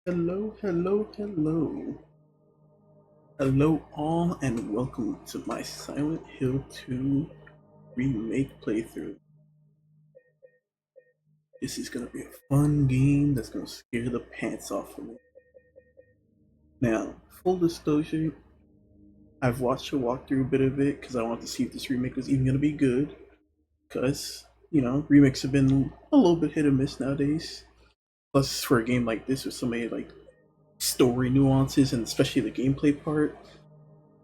Hello, hello, hello. Hello all and welcome to my Silent Hill 2 Remake playthrough. This is gonna be a fun game that's gonna scare the pants off of me. Now, full disclosure, I've watched a walkthrough a bit of it because I wanted to see if this remake was even gonna be good. Because, remakes have been a little bit hit or miss nowadays. Plus, for a game like this with so many story nuances and especially the gameplay part,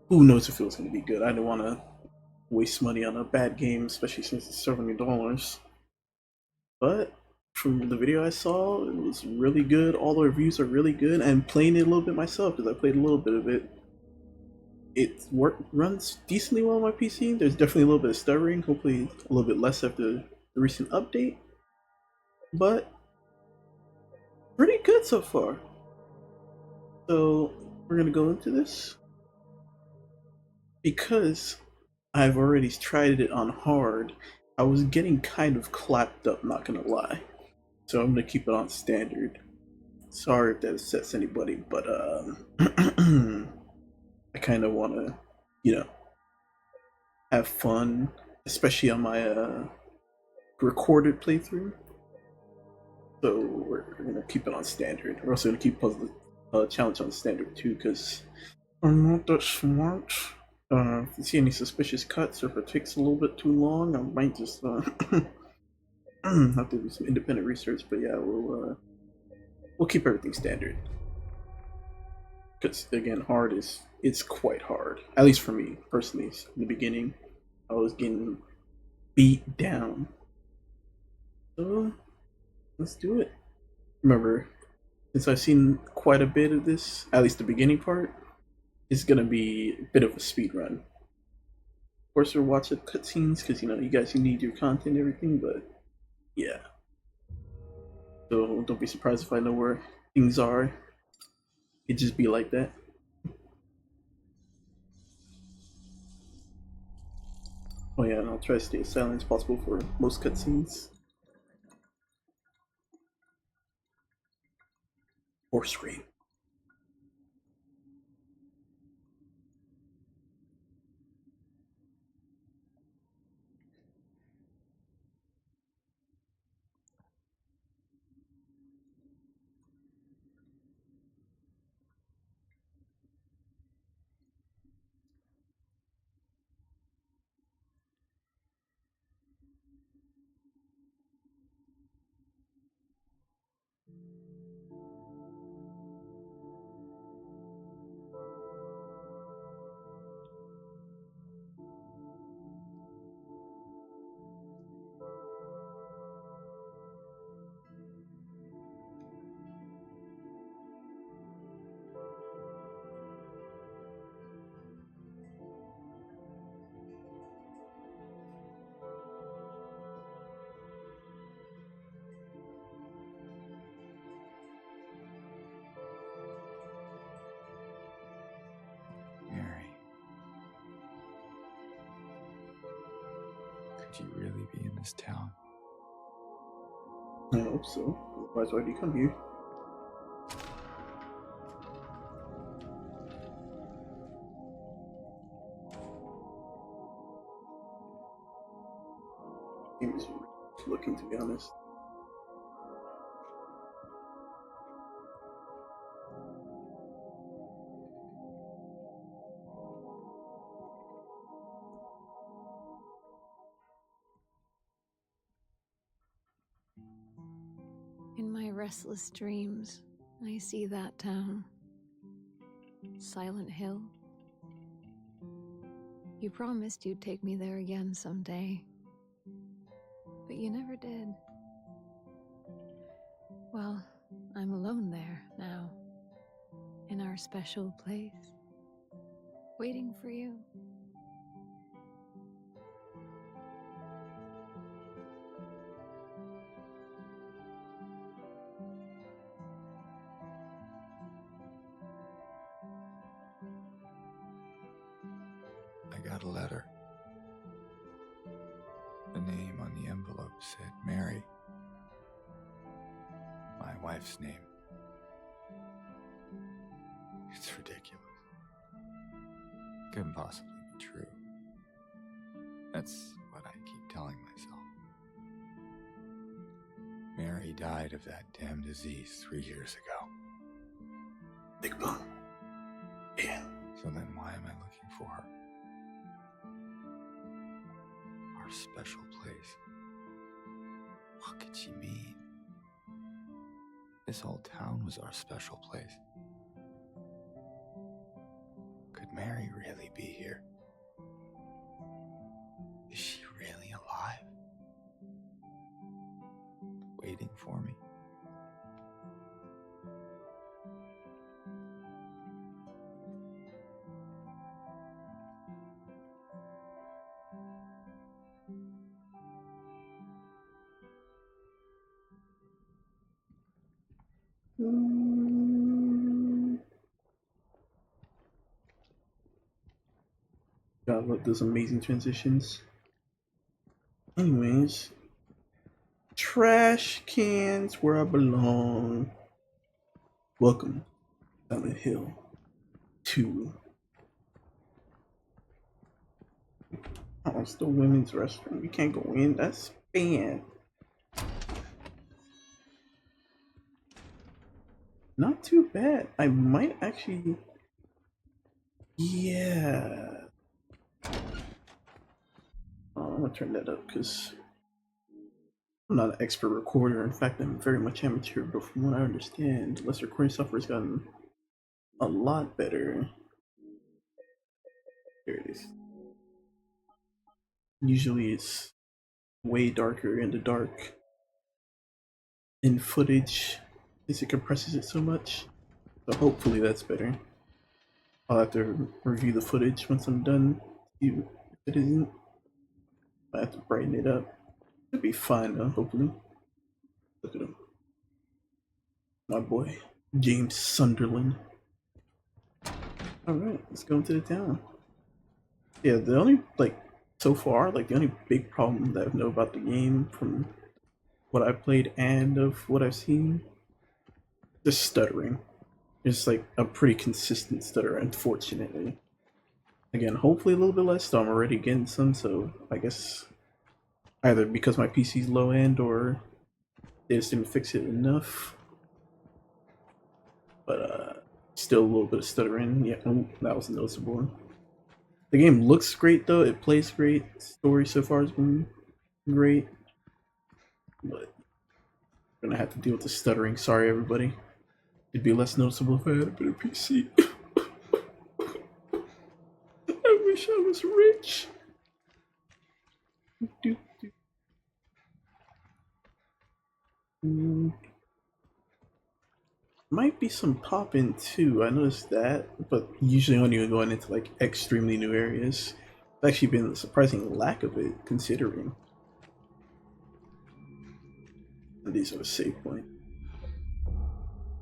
who knows if it was gonna be good. I don't wanna waste money on a bad game, especially since it's $70. But from the video I saw, it was really good. All the reviews are really good, and playing it a little bit myself because I played a little bit of it. Runs decently well on my PC. There's definitely a little bit of stuttering. Hopefully, a little bit less after the recent update, but pretty good so far. So we're gonna go into this because I've already tried it on hard. I was getting kind of clapped up, not gonna lie. So I'm gonna keep it on standard. Sorry if that upsets anybody, but I kind of want to, you know, have fun, especially on my recorded playthrough. So we're gonna keep it on standard. We're also gonna keep puzzle challenge on standard too, because I'm not that smart. If you see any suspicious cuts or if it takes a little bit too long, I might just have to do some independent research. But yeah, we'll keep everything standard. Because again, hard is it's quite hard. At least for me personally. In the beginning, I was getting beat down. So let's do it. Remember, since I've seen quite a bit of this, at least the beginning part, it's gonna be a bit of a speed run. Of course, we'll watch the cutscenes because you guys need your content and everything. But yeah, so don't be surprised if I know where things are. It just be like that. Oh yeah, and I'll try to stay as silent as possible for most cutscenes. Or scream. Mary, could you really be in this town? I hope so. Otherwise, why do you come here? Game is looking, to be honest. In my restless dreams, I see that town. Silent Hill. You promised you'd take me there again someday, but you never did. Well, I'm alone there now, in our special place, waiting for you. I got a letter. The name on the envelope said Mary. My wife's name. It's ridiculous. Couldn't possibly be true. That's what I keep telling myself. Mary died of that damn disease 3 years ago. Big Boom. Yeah. So then why am I looking for her? Our special place. What could she mean? This whole town was our special place. Could Mary really be here? Is she really alive? Waiting for me? God, love those amazing transitions. Anyways, trash cans where I belong. Welcome down the hill to. Oh, it's the women's restroom. You can't go in. That's banned. Not too bad. I might actually. Yeah. Oh, I'm gonna turn that up because I'm not an expert recorder. In fact, I'm very much amateur. But from what I understand, less recording software's gotten a lot better. There it is. Usually, it's way darker in the dark in footage as it compresses it so much. So hopefully that's better. I'll have to review the footage once I'm done. See if it isn't. I have to brighten it up. It'll be fine though, hopefully. Look at him. My boy, James Sunderland. Alright, let's go into the town. Yeah, the only, so far, the only big problem that I know about the game from what I played and of what I've seen, just stuttering. It's like a pretty consistent stutter, unfortunately. Again, hopefully a little bit less, though I'm already getting some, so I guess either because my PC's low end or they just didn't fix it enough. But still a little bit of stuttering. Yeah, that was noticeable. The game looks great though, it plays great. Story so far has been great. But I'm gonna have to deal with the stuttering. Sorry everybody. It'd be less noticeable if I had a better PC. I wish I was rich. Might be some pop-in too. I noticed that, but usually only going into extremely new areas. It's actually been a surprising lack of it, considering. And these are the save point.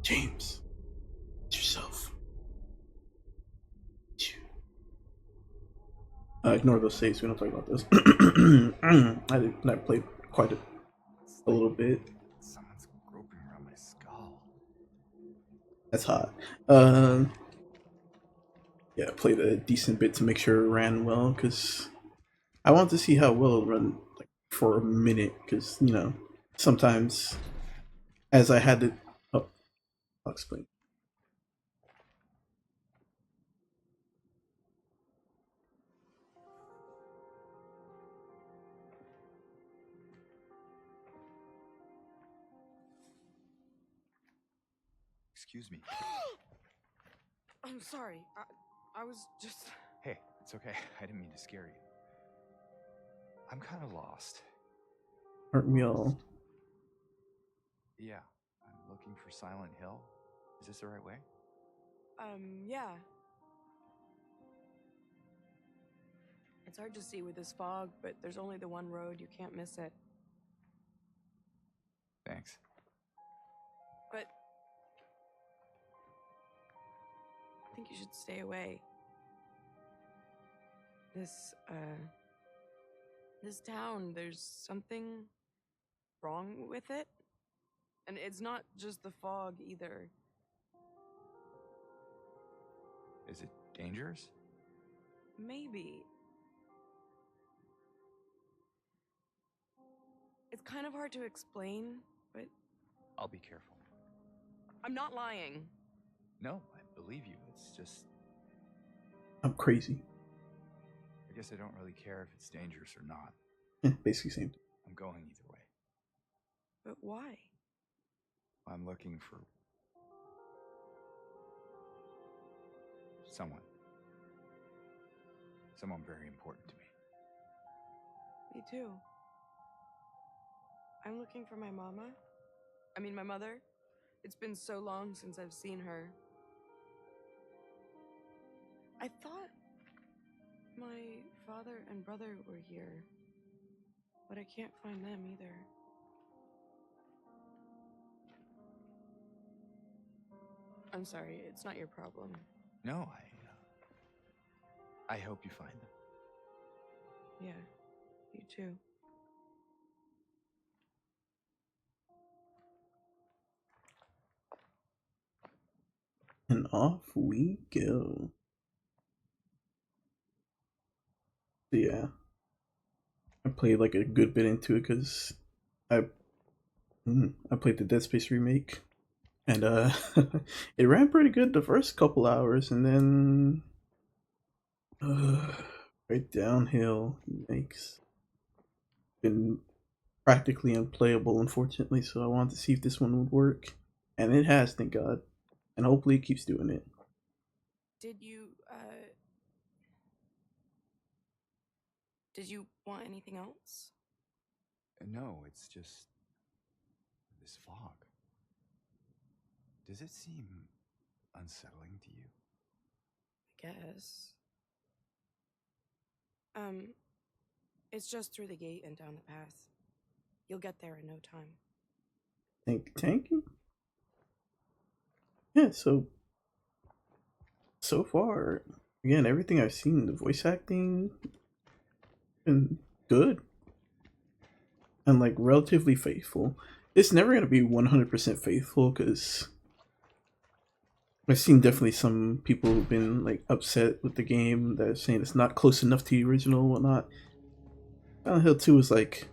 James, it's yourself. Ignore those saves. We don't talk about those. I played quite a little bit. Someone's groping around my skull. That's hot. Yeah, I played a decent bit to make sure it ran well because I wanted to see how well it run for a minute because sometimes as I had to. Oh, I'll explain. Excuse me. I'm sorry. I was just... Hey, it's okay. I didn't mean to scare you. I'm kind of lost. Aren't we all? Yeah, I'm looking for Silent Hill. Is this the right way? Yeah. It's hard to see with this fog, but there's only the one road. You can't miss it. Thanks. But... I think you should stay away. This town, there's something wrong with it. And it's not just the fog, either. Is it dangerous? Maybe. It's kind of hard to explain, but I'll be careful. I'm not lying. No, I believe you. It's just, I'm crazy. I guess I don't really care if it's dangerous or not. Basically same thing. I'm going either way. But why? I'm looking for someone. Someone very important to me. Me too. I'm looking for my mama. I mean, my mother. It's been so long since I've seen her. I thought my father and brother were here, but I can't find them either. I'm sorry, it's not your problem. No, I hope you find them. Yeah, you too. And off we go. So yeah, I played like a good bit into it because I I played the Dead Space remake, and it ran pretty good the first couple hours, and then right downhill makes been practically unplayable, unfortunately. So I wanted to see if this one would work, and it has, thank God, and hopefully it keeps doing it. Did you want anything else? No, it's just this fog. Does it seem unsettling to you? I guess. It's just through the gate and down the path. You'll get there in no time. Thank you. Yeah, so far, again, everything I've seen, the voice acting been good and like relatively faithful. It's never gonna be 100% faithful because I've seen definitely some people who've been like upset with the game that are saying it's not close enough to the original and whatnot. Silent Hill 2 is like,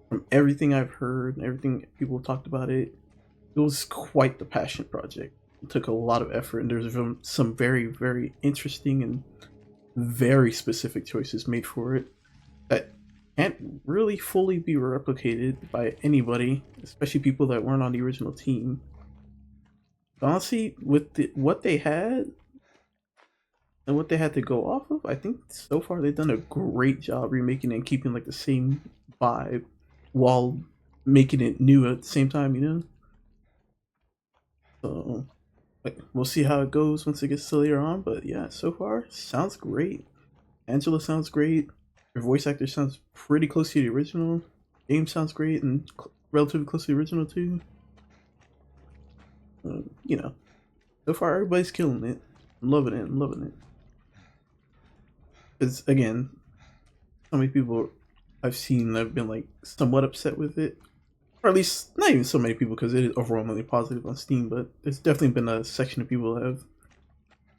from everything I've heard and everything people talked about it, it was quite the passion project. It took a lot of effort, and there's some very, very interesting and very specific choices made for it that can't really fully be replicated by anybody, especially people that weren't on the original team. Honestly, with what they had and what they had to go off of, I think so far they've done a great job remaking it and keeping like the same vibe while making it new at the same time, you know? So like, we'll see how it goes once it gets to later on, but yeah, so far sounds great. Angela sounds great. Her voice actor sounds pretty close to the original. Game sounds great and relatively close to the original too. You know, so far everybody's killing it. I'm loving it. I'm loving it. Because again, so many people I've seen have been like somewhat upset with it, or at least not even so many people because it is overwhelmingly positive on Steam. But there's definitely been a section of people that have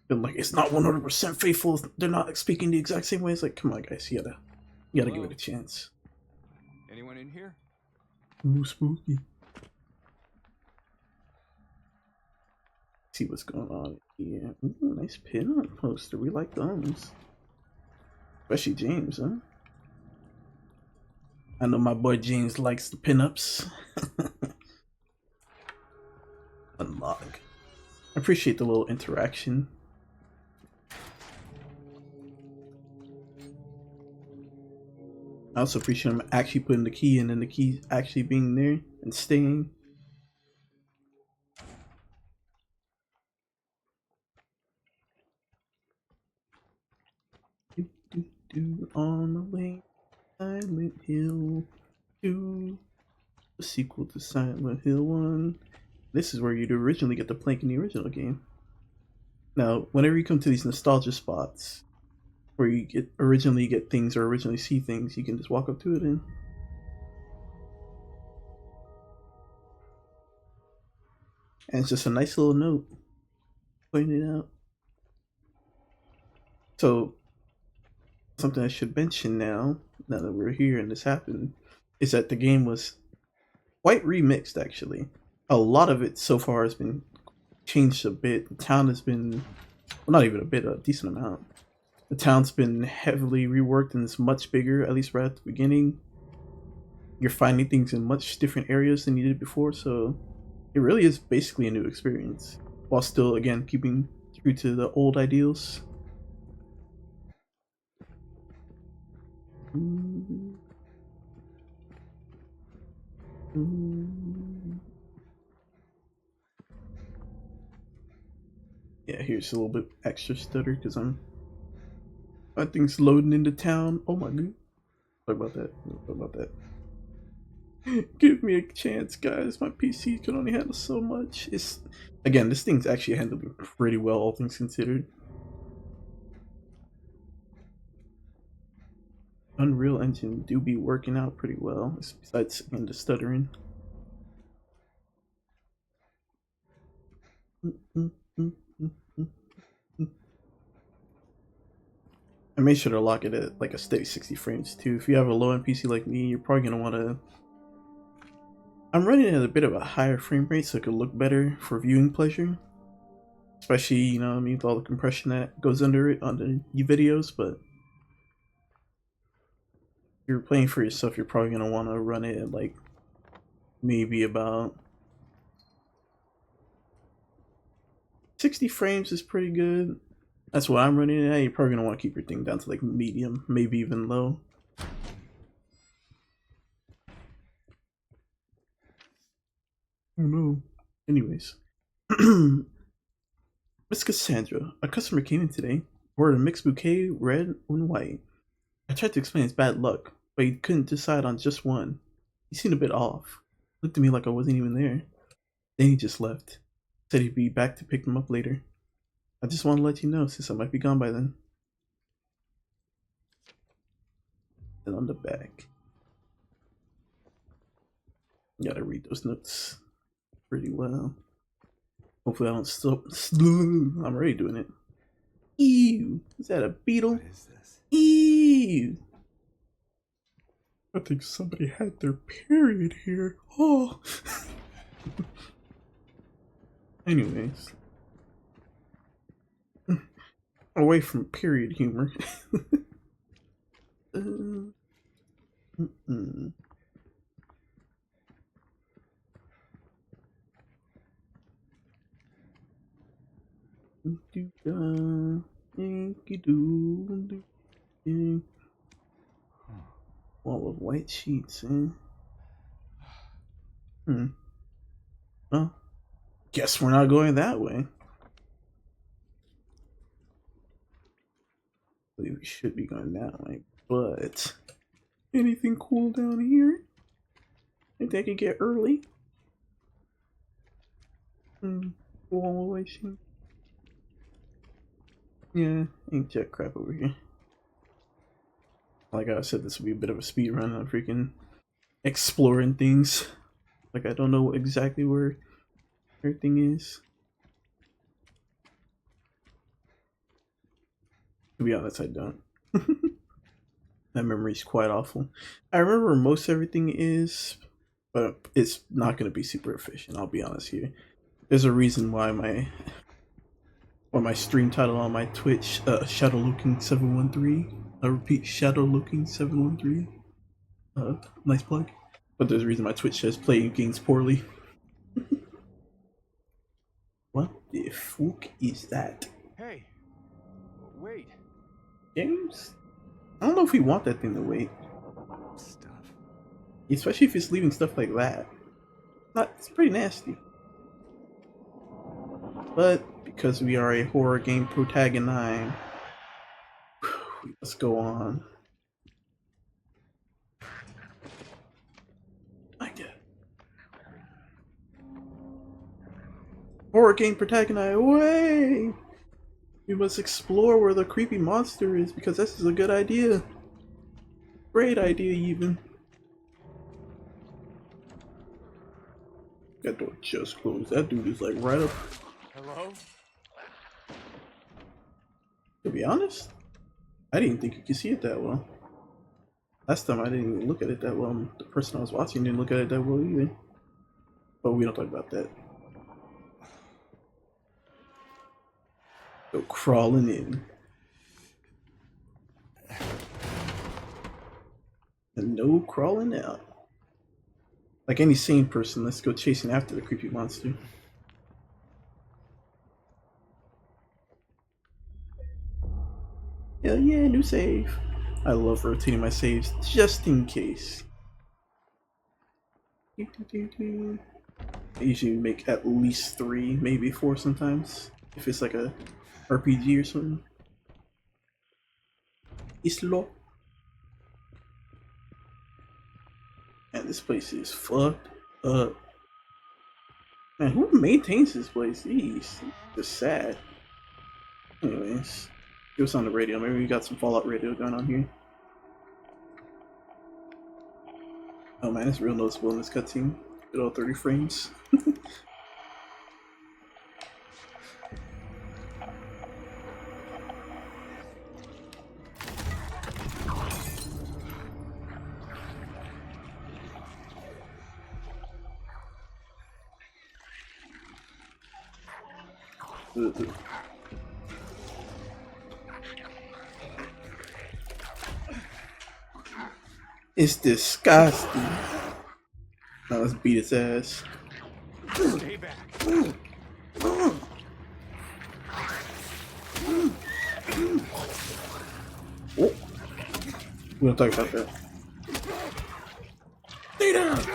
been like, it's not 100% faithful. They're not speaking the exact same way. It's like, come on, guys, you gotta give it a chance. Anyone in here? Ooh, spooky. See what's going on here. Ooh, nice pin-up poster. We like those. Especially James, huh? I know my boy James likes the pinups. Unlock. I appreciate the little interaction. I also appreciate him actually putting the key in and the key actually being there and staying. On the way, Silent Hill 2, the sequel to Silent Hill 1. This is where you'd originally get the plank in the original game. Now, whenever you come to these nostalgia spots where you originally get things or originally see things, you can just walk up to it and it's just a nice little note pointing it out. So something I should mention now that we're here and this happened, is that the game was quite remixed actually. A lot of it so far has been changed a bit. The town has been, well, not even a bit, a decent amount. The town's been heavily reworked and it's much bigger, at least right at the beginning. You're finding things in much different areas than you did before, so it really is basically a new experience, while still, again, keeping true to the old ideals. Yeah, here's a little bit extra stutter because I think it's loading into town. Oh my god. Sorry about that. Sorry about that. Give me a chance, guys. My PC can only handle so much. It's, again, this thing's actually handling pretty well, all things considered. Unreal Engine do be working out pretty well, besides again the stuttering. I made sure to lock it at like a steady 60 frames too. If you have a low-end PC like me, you're probably gonna want to. I'm running at a bit of a higher frame rate so it could look better for viewing pleasure. Especially, you know what I mean, with all the compression that goes under it on the videos, but if you're playing for yourself, you're probably gonna want to run it at like maybe about 60 frames is pretty good. That's what I'm running at. You're probably gonna want to keep your thing down to like medium, maybe even low. Oh no. Anyways. Miss Cassandra, a customer came in today, ordered a mixed bouquet, red and white. I tried to explain his bad luck, but he couldn't decide on just one. He seemed a bit off. Looked at me like I wasn't even there. Then he just left. Said he'd be back to pick them up later. I just want to let you know since I might be gone by then. And on the back. Gotta read those notes pretty well. Hopefully I don't stop. I'm already doing it. Ew. Is that a beetle? What is this? Ew. I think somebody had their period here. Oh. Anyways. Away from period humor. Wall of white sheets, Well, guess we're not going that way. I believe we should be going that way, but anything cool down here? Think I could get early? Wall of white sheets. Yeah, ain't jack crap over here. Like I said, this would be a bit of a speed run on freaking exploring things. Like I don't know exactly where everything is. To be honest, I don't. That memory's quite awful. I remember where most everything is, but it's not going to be super efficient. I'll be honest here. There's a reason why my stream title on my Twitch, Shadowlooking713. I repeat, Shadowlooking713. Nice plug. But there's a reason my Twitch says playing games poorly. What the fuck is that? Hey, wait. James? I don't know if we want that thing to wait. Stuff. Especially if it's leaving stuff like that. It's pretty nasty. But because we are a horror game protagonist, let's go on. Horror game protagonist, away! We must explore where the creepy monster is because this is a good idea. Great idea, even. That door just closed. That dude is like right up. Hello? To be honest, I didn't think you could see it that well. Last time I didn't even look at it that well. The person I was watching didn't look at it that well either. But we don't talk about that. Go crawling in. And no crawling out. Like any sane person, let's go chasing after the creepy monster. Hell yeah, new save. I love rotating my saves just in case. I usually make at least 3, maybe 4 sometimes. If it's like a RPG or something. Islo. And this place is fucked up. Man, who maintains this place? Jeez, it's sad. Anyways, it was on the radio. Maybe we got some Fallout radio going on here. Oh man, it's real noticeable in this cutscene. Good old 30 frames. It's disgusting. Now let's beat its ass. Stay back. Oh. We don't talk about that. Stay down! Is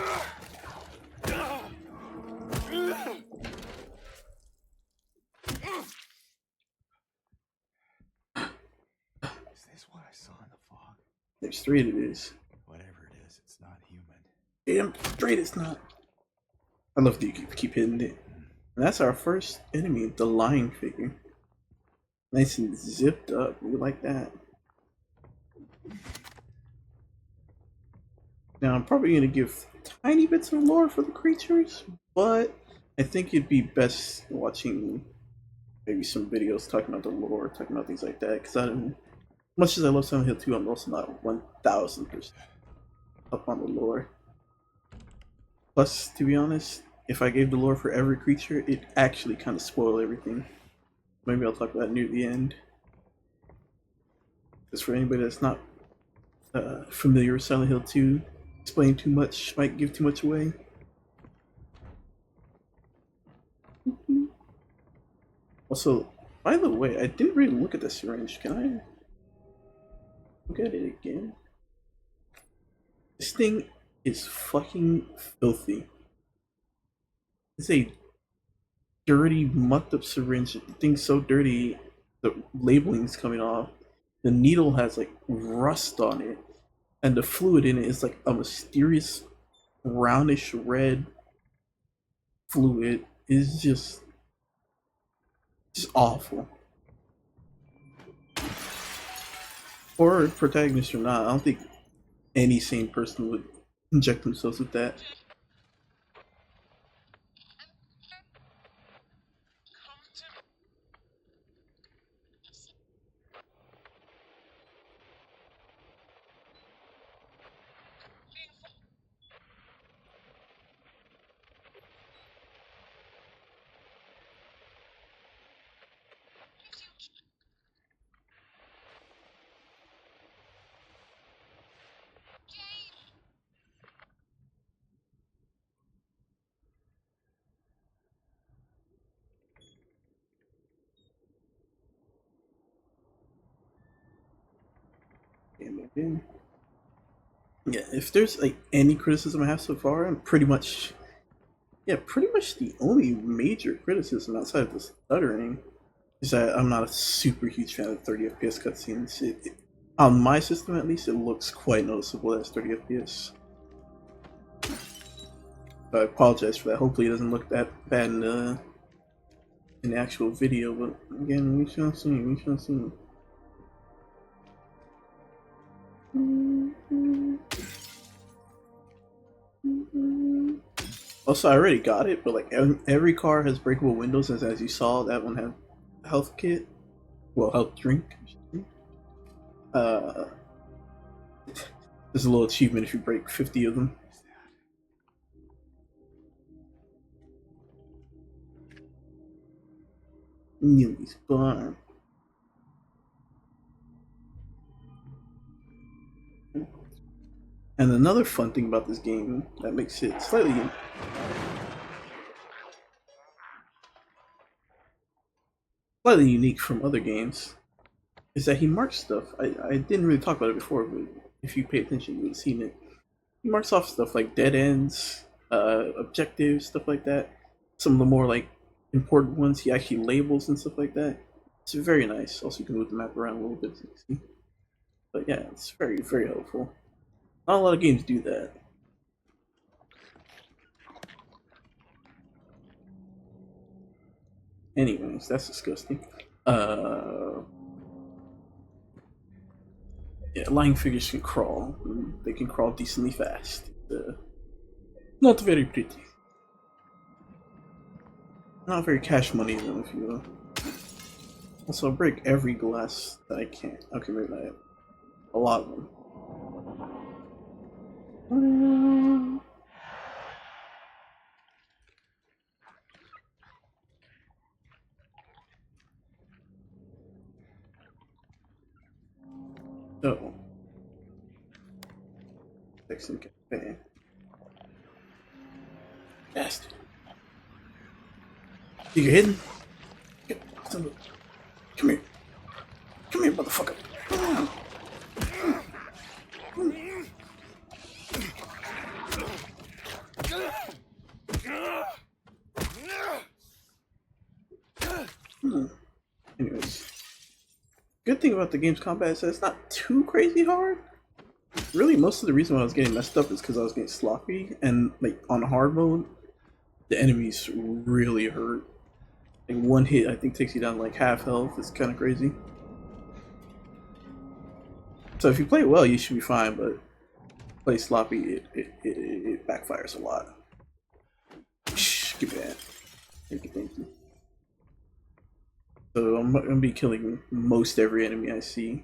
this what I saw in the fog? There's 3 of these. Whatever it is, it's not human. Damn straight it's not. I love that you keep hitting it. And that's our first enemy, the lion figure. Nice and zipped up. We like that. Now I'm probably gonna give tiny bits of lore for the creatures, but I think it'd be best watching maybe some videos talking about the lore, talking about things like that. Because I don't, much as I love Silent Hill 2, I'm also not 1000% up on the lore. Plus, to be honest, if I gave the lore for every creature, it actually kind of spoiled everything. Maybe I'll talk about it near the end. Because for anybody that's not familiar with Silent Hill 2, explaining too much might give too much away. Also, by the way, I didn't really look at the syringe. Can I look at it again? This thing is fucking filthy. It's a dirty, mucked up syringe. The thing's so dirty, the labeling's coming off. The needle has like rust on it, and the fluid in it is like a mysterious brownish red fluid. It's just awful. Or protagonist or not, I don't think any sane person would inject themselves with that. Yeah, if there's like any criticism I have so far, I'm pretty much the only major criticism outside of the stuttering is that I'm not a super huge fan of 30 FPS cutscenes. On my system at least, it looks quite noticeable as 30 FPS. I apologize for that. Hopefully it doesn't look that bad in the actual video, but again, we shall see, we shall see. Also, I already got it, but like every car has breakable windows, as you saw, that one had a health kit. Well, health drink. Uh, there's a little achievement if you break 50 of them. Neely's barn. And another fun thing about this game that makes it slightly unique from other games is that he marks stuff. I didn't really talk about it before, but if you pay attention, you would have seen it. He marks off stuff like dead ends, objectives, stuff like that. Some of the more like important ones he actually labels and stuff like that. It's very nice. Also, you can move the map around a little bit to see. But yeah, it's very, very helpful. Not a lot of games do that. Anyways, that's disgusting. Yeah, lying figures can crawl. They can crawl decently fast. Not very pretty. Not very cash money though, if you will. Also, I'll break every glass that I can. Okay, maybe not. A lot of them. Oh. Texan campaign. Bastard. You get hidden? Come here. Come here, motherfucker. Anyways. Good thing about the game's combat is that it's not too crazy hard. Really, most of the reason why I was getting messed up is because I was getting sloppy, and like on hard mode, the enemies really hurt. Like one hit, I think, takes you down like half health. It's kind of crazy. So if you play well, you should be fine. But play sloppy, it backfires a lot. Shh, give me that. Thank you. So I'm gonna be killing most every enemy I see,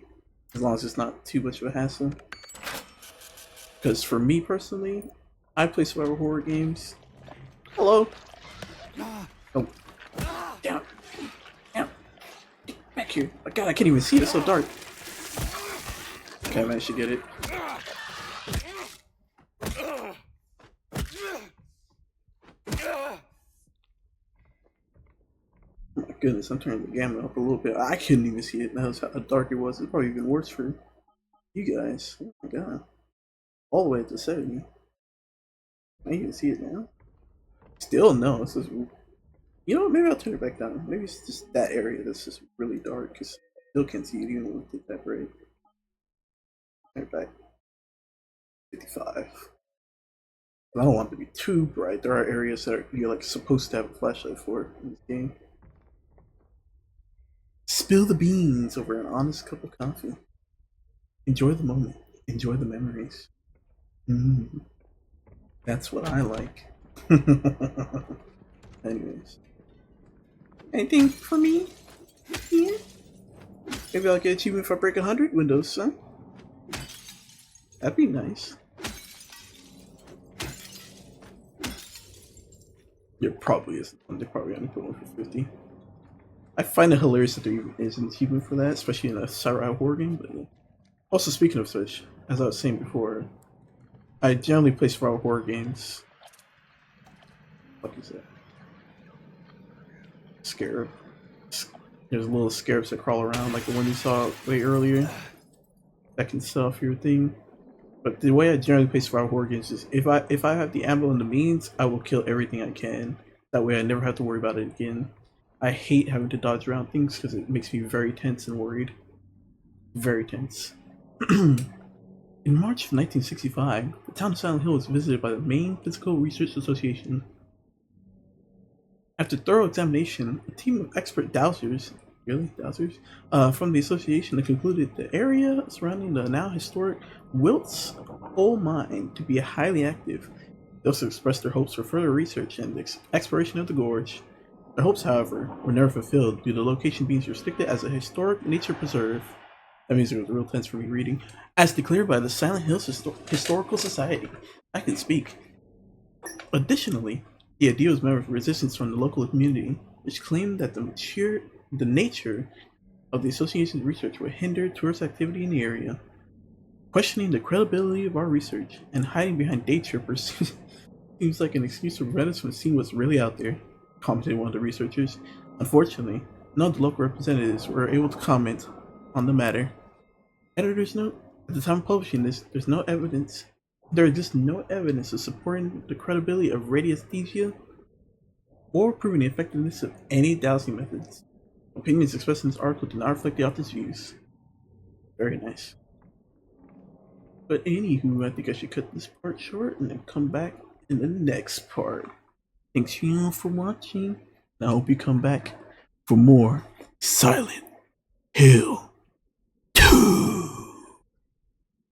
as long as it's not too much of a hassle. Because for me personally, I play survival horror games. Hello. Oh. Down. Down. Get back here. Oh god, I can't even see it. It's so dark. Okay, I managed to get it. Oh my goodness, I'm turning the gamma up a little bit. I couldn't even see it. That was how dark it was. It's probably even worse for you guys. Oh my god. All the way up to 70. I can see it now. Still no. This is. You know what? Maybe I'll turn it back down. Maybe it's just that area that's just really dark because still can't see it even with it that bright. Turn it back. 55. I don't want it to be too bright. There are areas that you're like supposed to have a flashlight for in this game. Spill the beans over an honest cup of coffee. Enjoy the moment. Enjoy the memories. That's what I like. Anyways. Anything for me? Yeah? Maybe I'll get achievement if I break 100 windows, huh? That'd be nice. There probably isn't one. They probably only put one for 50. I find it hilarious that there is an achievement for that, especially in a survival horror game. But yeah. Also, speaking of which, as I was saying before, I generally play survival horror games. What is that? Scarab. There's little scarabs that crawl around, like the one you saw way earlier. That can set off your thing. But the way I generally play survival horror games is if I have the ammo and the means, I will kill everything I can. That way I never have to worry about it again. I hate having to dodge around things because it makes me very tense and worried. Very tense. In March of 1965, the town of Silent Hill was visited by the Maine Physical Research Association. After thorough examination, a team of expert dowsers, from the association concluded the area surrounding the now historic Wilt's coal mine to be highly active. They also expressed their hopes for further research and exploration of the gorge. Their hopes, however, were never fulfilled due to the location being restricted as a historic nature preserve. That means it was real tense for me reading. As declared by the Silent Hills Historical Society. I can speak. Additionally, the idea was met with resistance from the local community, which claimed that the nature of the association's research would hinder tourist activity in the area. Questioning the credibility of our research and hiding behind day trippers seems like an excuse to prevent us from seeing what's really out there, commented one of the researchers. Unfortunately, none of the local representatives were able to comment on the matter. Editor's note: at the time of publishing this, there exists no evidence of supporting the credibility of radiesthesia or proving the effectiveness of any dowsing methods. Opinions expressed in this article do not reflect the author's views. Very nice. But anywho, I think I should cut this part short and then come back in the next part. Thanks you all for watching, and I hope you come back for more Silent Hill.